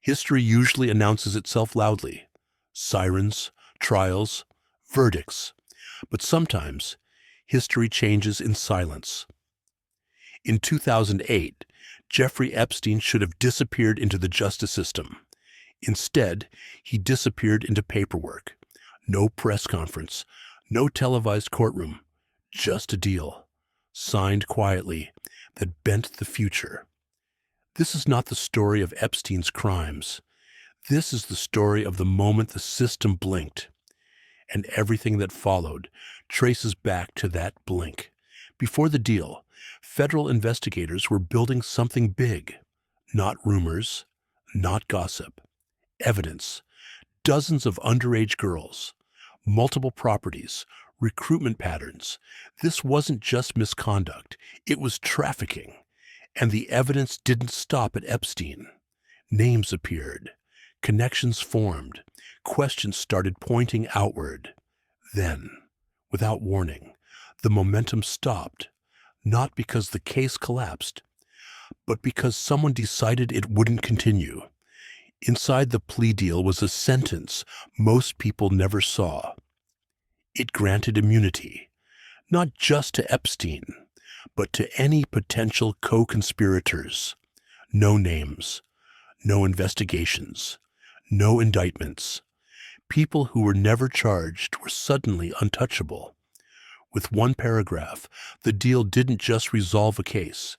History usually announces itself loudly. Sirens, trials, verdicts. But sometimes, history changes in silence. In 2008, Jeffrey Epstein should have disappeared into the justice system. Instead, he disappeared into paperwork. No press conference, no televised courtroom, just a deal, signed quietly, that bent the future. This is not the story of Epstein's crimes. This is the story of the moment the system blinked. And everything that followed traces back to that blink. Before the deal, federal investigators were building something big. Not rumors, not gossip. Evidence. Dozens of underage girls. Multiple properties. Recruitment patterns. This wasn't just misconduct. It was trafficking. And the evidence didn't stop at Epstein. Names appeared. Connections formed. Questions started pointing outward. Then, without warning, the momentum stopped. Not because the case collapsed, but because someone decided it wouldn't continue. Inside the plea deal was a sentence most people never saw. It granted immunity, not just to Epstein, but to any potential co-conspirators. No names, no investigations, no indictments. People who were never charged were suddenly untouchable. With one paragraph, the deal didn't just resolve a case.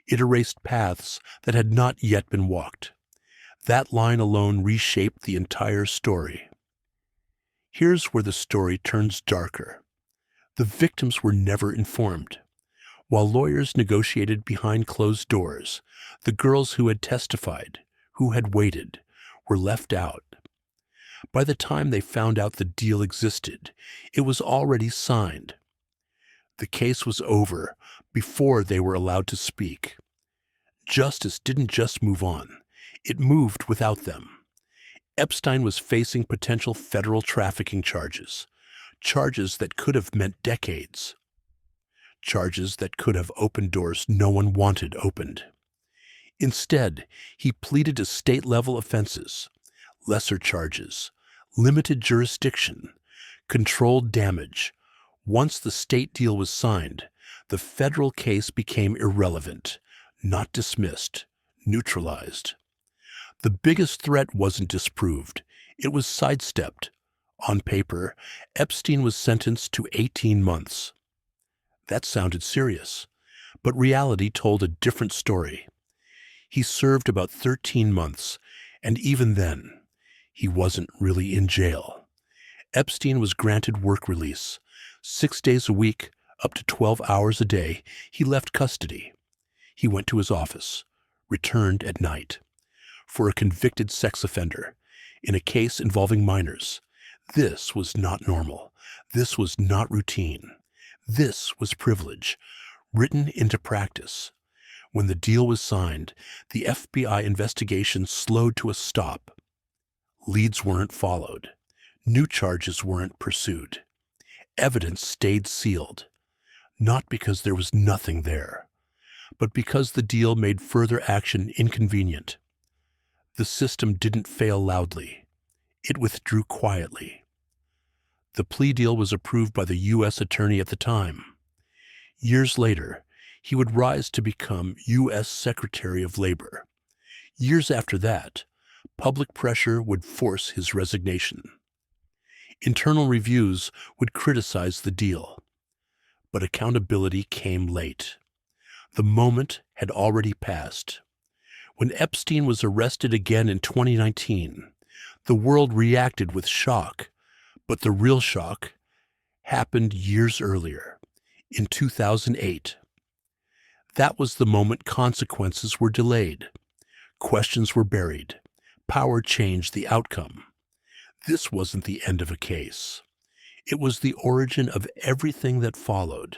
It erased paths that had not yet been walked. That line alone reshaped the entire story. Here's where the story turns darker. The victims were never informed. While lawyers negotiated behind closed doors, the girls who had testified, who had waited, were left out. By the time they found out the deal existed, it was already signed. The case was over before they were allowed to speak. Justice didn't just move on. It moved without them. Epstein was facing potential federal trafficking charges, charges that could have meant decades, charges that could have opened doors no one wanted opened. Instead, he pleaded to state-level offenses, lesser charges, limited jurisdiction, controlled damage. Once the state deal was signed, the federal case became irrelevant, not dismissed, neutralized. The biggest threat wasn't disproved. It was sidestepped. On paper, Epstein was sentenced to 18 months. That sounded serious, but reality told a different story. He served about 13 months, and even then, he wasn't really in jail. Epstein was granted work release. 6 days a week, up to 12 hours a day, he left custody. He went to his office, returned at night. For a convicted sex offender, in a case involving minors, this was not normal. This was not routine. This was privilege, written into practice. When the deal was signed, the FBI investigation slowed to a stop. Leads weren't followed. New charges weren't pursued. Evidence stayed sealed, not because there was nothing there, but because the deal made further action inconvenient. The system didn't fail loudly. It withdrew quietly. The plea deal was approved by the U.S. Attorney at the time. Years later, he would rise to become U.S. Secretary of Labor. Years after that, public pressure would force his resignation. Internal reviews would criticize the deal. But accountability came late. The moment had already passed. When Epstein was arrested again in 2019, the world reacted with shock. But the real shock happened years earlier, in 2008. That was the moment consequences were delayed. Questions were buried. Power changed the outcome. This wasn't the end of a case. It was the origin of everything that followed.